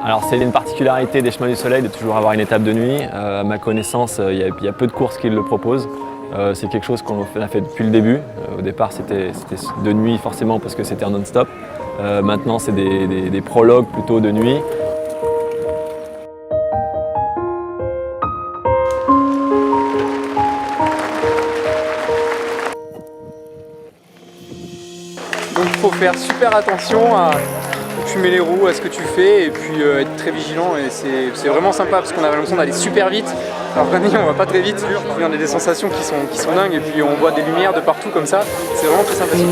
Alors c'est une particularité des Chemins du Soleil de toujours avoir une étape de nuit. À ma connaissance, il y a peu de courses qui le proposent. C'est quelque chose qu'on a fait depuis le début. Au départ c'était de nuit forcément parce que c'était en non-stop. Maintenant c'est des prologues plutôt de nuit. Donc il faut faire super attention à fumer les roues, à ce que tu fais et puis être très vigilant, et c'est vraiment sympa parce qu'on a l'impression d'aller super vite. Alors qu'en on va pas très vite, puis on a des sensations qui sont dingues et puis on voit des lumières de partout comme ça, c'est vraiment très sympathique.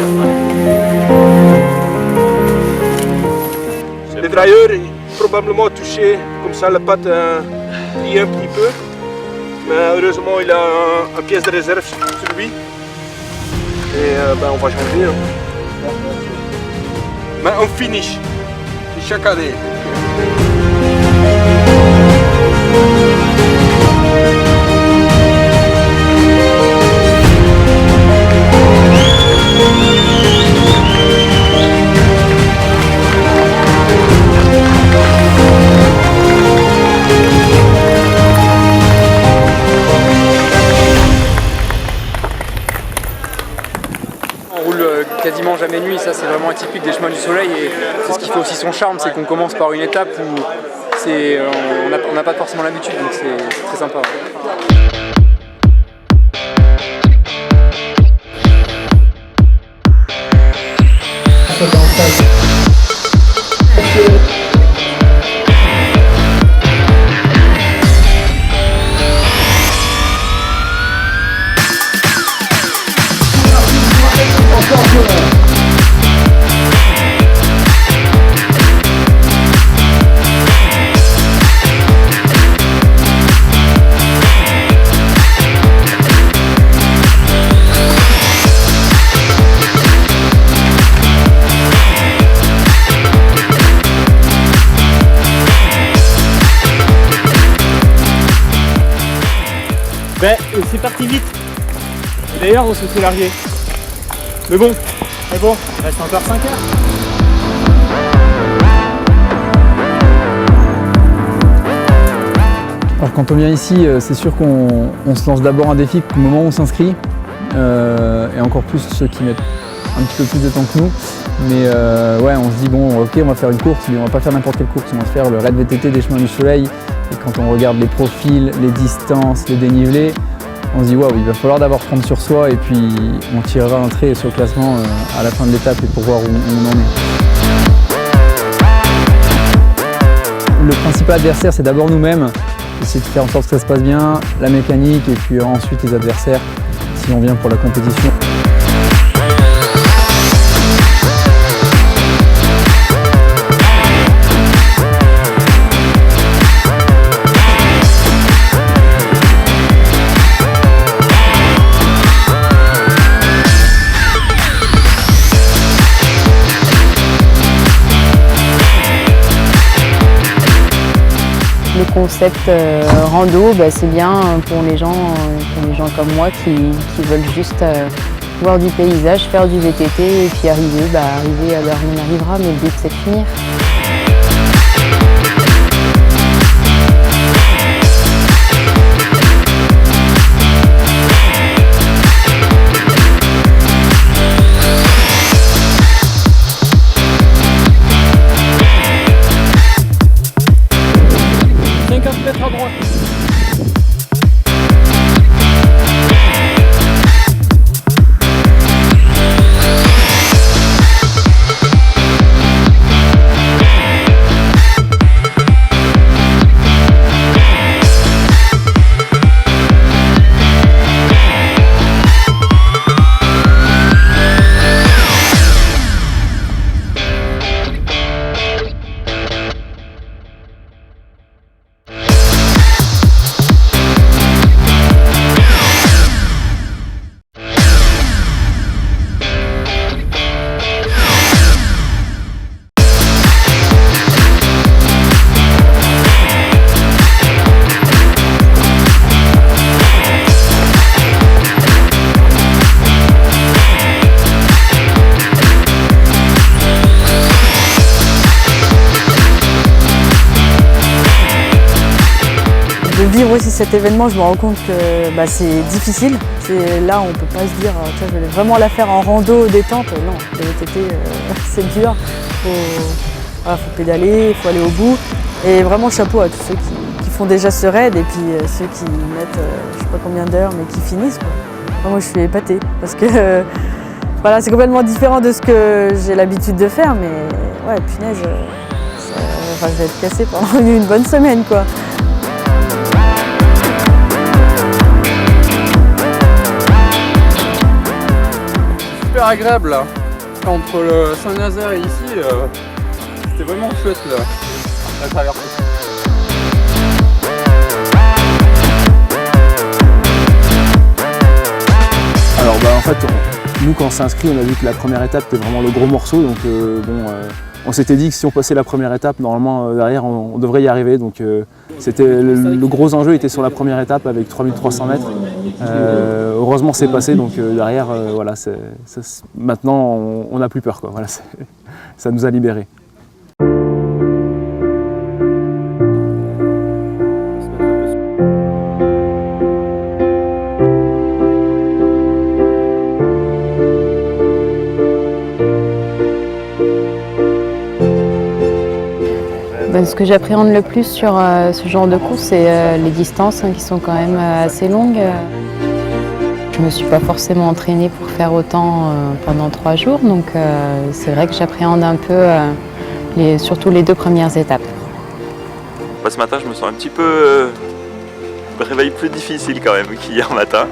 Le dérailleur est probablement touché comme ça, la patte pliée un petit peu, mais heureusement il a un pièce de réserve sur lui et on va changer. Mais on finish chaque année. On roule quasiment jamais nuit, ça c'est vraiment atypique des Chemins du Soleil, et c'est ce qui fait aussi son charme, c'est qu'on commence par une étape où on n'a pas forcément l'habitude, donc c'est très sympa. C'est parti vite. D'ailleurs on se fait larguer. Mais bon, il reste encore 5 heures. Alors quand on vient ici, c'est sûr qu'on se lance d'abord un défi au moment où on s'inscrit, et encore plus ceux qui mettent un petit peu plus de temps que nous. Mais ouais, on se dit bon, ok, on va faire une course, mais on va pas faire n'importe quelle course, on va faire le raid VTT des Chemins du Soleil. Et quand on regarde les profils, les distances, le dénivelé, on se dit waouh, il va falloir d'abord prendre sur soi et puis on tirera un trait sur le classement à la fin de l'étape et pour voir où on en est. Le principal adversaire, c'est d'abord nous-mêmes, essayer de faire en sorte que ça se passe bien, la mécanique et puis ensuite les adversaires si on vient pour la compétition. Le concept rando, c'est bien pour les gens comme moi qui veulent juste voir du paysage, faire du VTT et puis arriver à l'heure où on arrivera, mais le but c'est de finir. À droite. aussi cet événement, je me rends compte que bah, c'est difficile. Là, on ne peut pas se dire tiens, je vais vraiment la faire en rando, détente. Non, le VTT, c'est dur. Faut pédaler, il faut aller au bout. Et vraiment chapeau à tous ceux qui font déjà ce raid et puis ceux qui mettent je sais pas combien d'heures mais qui finissent, quoi. Moi, je suis épatée parce que voilà, c'est complètement différent de ce que j'ai l'habitude de faire, mais ouais, punaise, je vais être cassée pendant une bonne semaine, quoi. Super agréable là, entre le Saint-Nazaire et ici, c'était vraiment chouette là, la traversée. Alors en fait, nous quand on s'est inscrit, on a vu que la première étape était vraiment le gros morceau, donc on s'était dit que si on passait la première étape, normalement derrière on devrait y arriver. Donc c'était le gros enjeu était sur la première étape avec 3300 mètres. Heureusement c'est passé, donc derrière voilà, maintenant on n'a plus peur, quoi. Voilà, ça nous a libérés. Ce que j'appréhende le plus sur ce genre de course, c'est les distances qui sont quand même assez longues. Je ne me suis pas forcément entraînée pour faire autant pendant 3 jours, donc c'est vrai que j'appréhende un peu surtout les 2 premières étapes. Ce matin, je me sens un petit peu réveil plus difficile quand même qu'hier matin.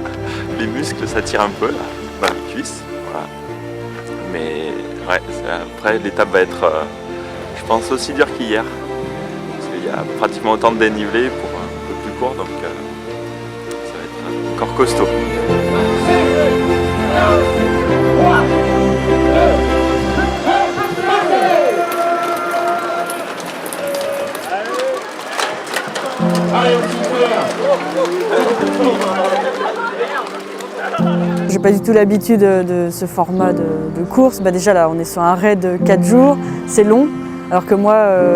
Les muscles, ça tire un peu, là, dans les cuisses. Voilà. Mais ouais, après, l'étape va être, je pense, aussi dure qu'hier. Il y a pratiquement autant de dénivelé pour un peu plus court, donc ça va être encore costaud. J'ai pas du tout l'habitude de ce format de course. Bah déjà là, on est sur un raid de 4 jours, c'est long. Alors que moi,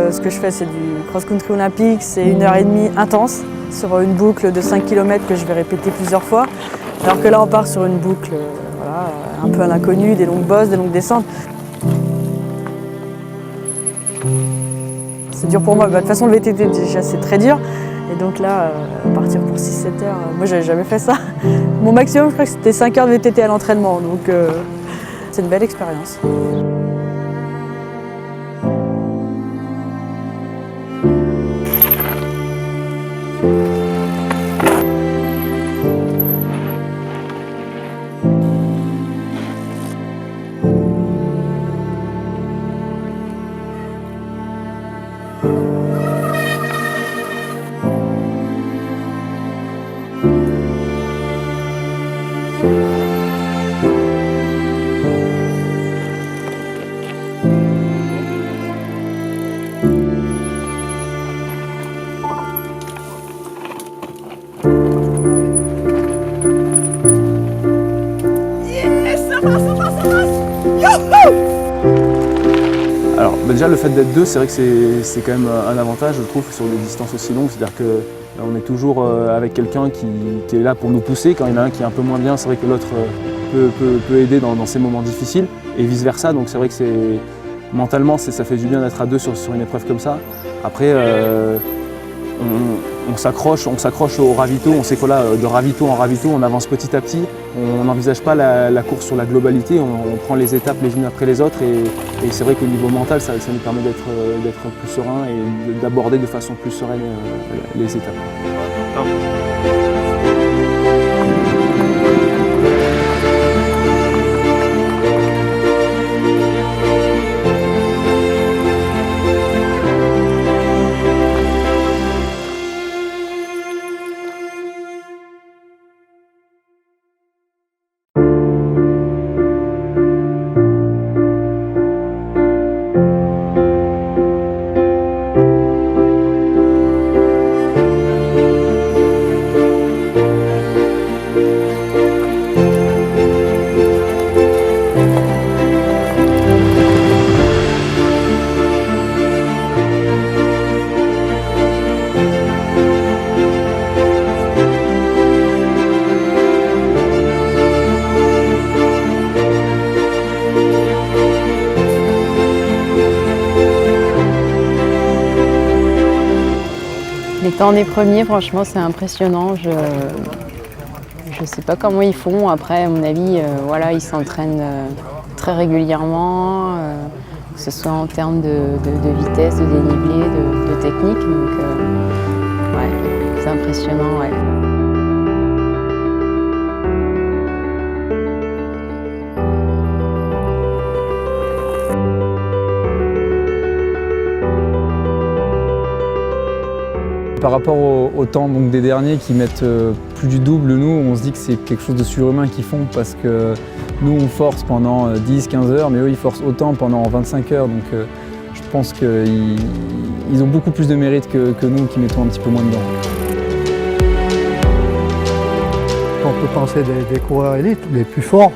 ce que je fais, c'est du cross-country olympique, c'est 1h30 intense sur une boucle de 5 km que je vais répéter plusieurs fois. Alors que là, on part sur une boucle voilà, un peu à l'inconnu, des longues bosses, des longues descentes. C'est dur pour moi. Bah, de toute façon, le VTT, déjà, c'est très dur. Et donc là, partir pour 6-7 heures, moi, j'avais jamais fait ça. Mon maximum, je crois que c'était 5 heures de VTT à l'entraînement. Donc, c'est une belle expérience. Alors déjà le fait d'être 2, c'est vrai que c'est quand même un avantage, je trouve, sur des distances aussi longues. C'est-à-dire qu'on est toujours avec quelqu'un qui est là pour nous pousser. Quand il y en a un qui est un peu moins bien, c'est vrai que l'autre peut aider dans ces moments difficiles et vice-versa. Donc c'est vrai que mentalement, ça fait du bien d'être à 2 sur une épreuve comme ça. Après, on s'accroche au ravito. On sait que là, de ravito en ravito, on avance petit à petit. On n'envisage pas la course sur la globalité. On prend les étapes les unes après les autres. Et c'est vrai qu'au niveau mental, ça nous permet d'être plus serein et d'aborder de façon plus sereine les étapes. Dans les premiers, franchement, c'est impressionnant. Je ne sais pas comment ils font. Après, à mon avis, voilà, ils s'entraînent très régulièrement, que ce soit en termes de vitesse, de dénivelé, de technique. Donc, ouais, c'est impressionnant. Ouais. Par rapport au temps donc, des derniers qui mettent plus du double, nous on se dit que c'est quelque chose de surhumain qu'ils font parce que nous on force pendant 10-15 heures mais eux ils forcent autant pendant 25 heures donc je pense qu'ils ont beaucoup plus de mérite que nous qui mettons un petit peu moins dedans. Quand on peut penser des coureurs élites, les plus forts,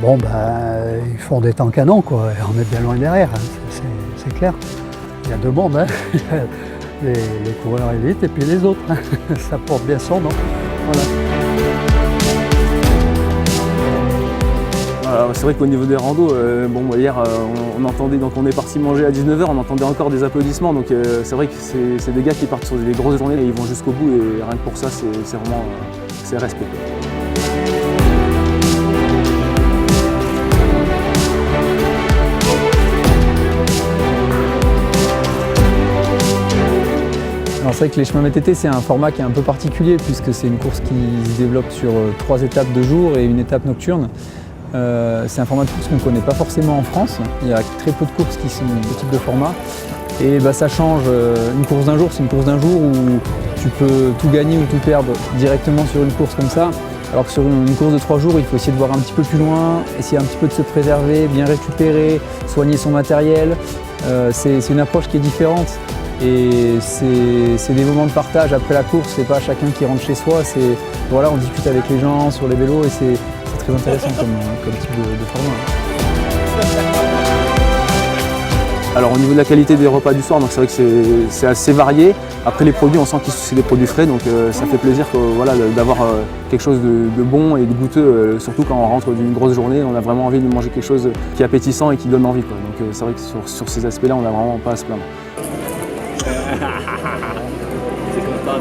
bon ben ils font des temps canons quoi, et on est bien loin derrière, hein, c'est clair. Il y a deux mondes. Hein. Les coureurs élites et puis les autres. Ça porte bien son nom. Voilà. C'est vrai qu'au niveau des randos, bon, hier on entendait, donc on est parti manger à 19 h, on entendait encore des applaudissements. Donc c'est vrai que c'est des gars qui partent sur des grosses journées et ils vont jusqu'au bout et rien que pour ça c'est vraiment c'est respect. C'est vrai que les chemins VTT c'est un format qui est un peu particulier puisque c'est une course qui se développe sur 3 étapes de jour et une étape nocturne. C'est un format de course qu'on ne connaît pas forcément en France. Il y a très peu de courses qui sont de ce type de format. Et bah, ça change. Une course d'un jour, c'est une course d'un jour où tu peux tout gagner ou tout perdre directement sur une course comme ça. Alors que sur une course de 3 jours, il faut essayer de voir un petit peu plus loin, essayer un petit peu de se préserver, bien récupérer, soigner son matériel. C'est une approche qui est différente. Et c'est des moments de partage après la course, c'est pas chacun qui rentre chez soi, voilà, on discute avec les gens sur les vélos et c'est très intéressant comme type de format. Alors au niveau de la qualité des repas du soir, c'est vrai que c'est assez varié. Après les produits, on sent que c'est des produits frais, donc ça fait plaisir voilà, d'avoir quelque chose de bon et de goûteux, surtout quand on rentre d'une grosse journée, on a vraiment envie de manger quelque chose qui est appétissant et qui donne envie. Quoi. Donc c'est vrai que sur ces aspects-là, on n'a vraiment pas à se plaindre. C'est content.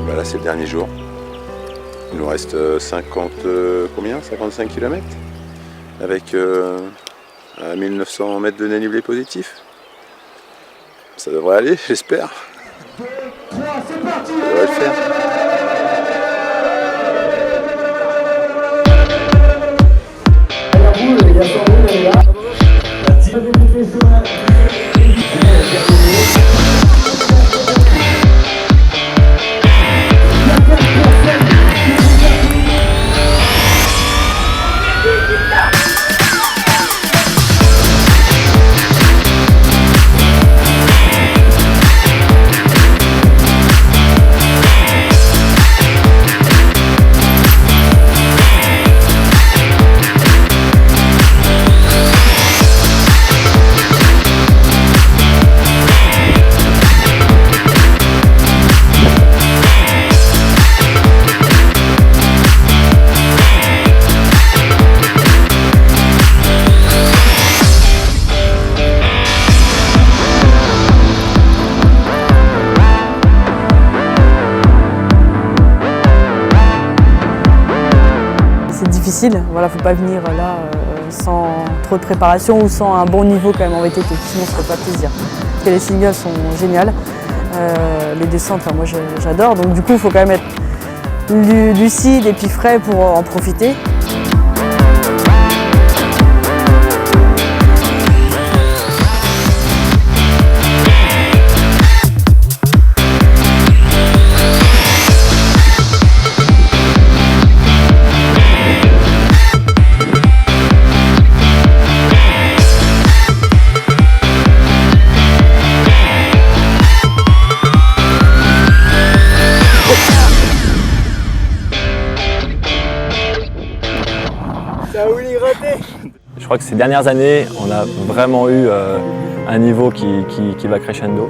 Voilà, c'est le dernier jour. Il nous reste 55 km avec 1900 mètres de dénivelé positif. Ça devrait aller, j'espère. Ça devrait le faire. Difficile, voilà, faut pas venir là sans trop de préparation ou sans un bon niveau quand même en VTT, sinon on se fait pas plaisir. Parce que les singles sont géniales, les descentes, enfin, moi j'adore, donc du coup il faut quand même être lucide et puis frais pour en profiter. Je crois que ces dernières années, on a vraiment eu un niveau qui va crescendo.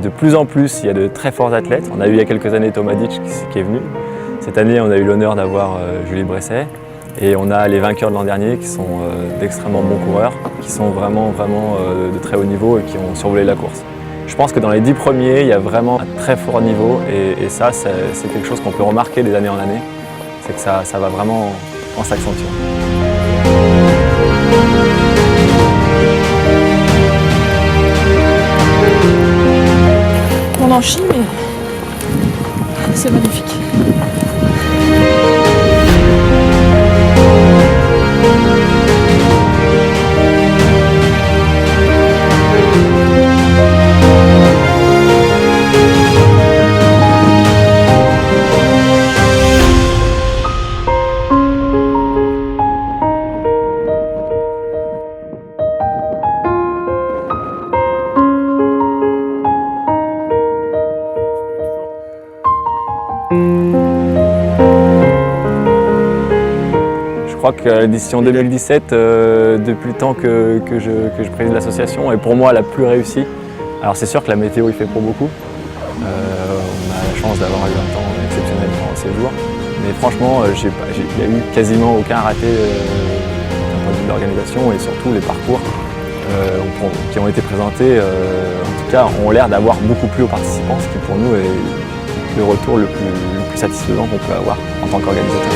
De plus en plus, il y a de très forts athlètes. On a eu il y a quelques années Thomas Ditch qui est venu. Cette année, on a eu l'honneur d'avoir Julie Bresset. Et on a les vainqueurs de l'an dernier qui sont d'extrêmement bons coureurs, qui sont vraiment de très haut niveau et qui ont survolé la course. Je pense que dans les 10 premiers, il y a vraiment un très fort niveau et ça, c'est quelque chose qu'on peut remarquer des années en année. C'est que ça va vraiment en s'accentuant. On en chie, mais c'est magnifique. Je crois que la décision 2017, depuis le temps que je préside l'association, est pour moi la plus réussie. Alors c'est sûr que la météo il fait pour beaucoup. On a la chance d'avoir eu un temps exceptionnel pendant ces jours. Mais franchement, il n'y a eu quasiment aucun raté d'un point de vue de l'organisation et surtout les parcours qui ont été présentés, en tout cas, ont l'air d'avoir beaucoup plu aux participants, ce qui pour nous est le retour le plus satisfaisant qu'on peut avoir en tant qu'organisateur.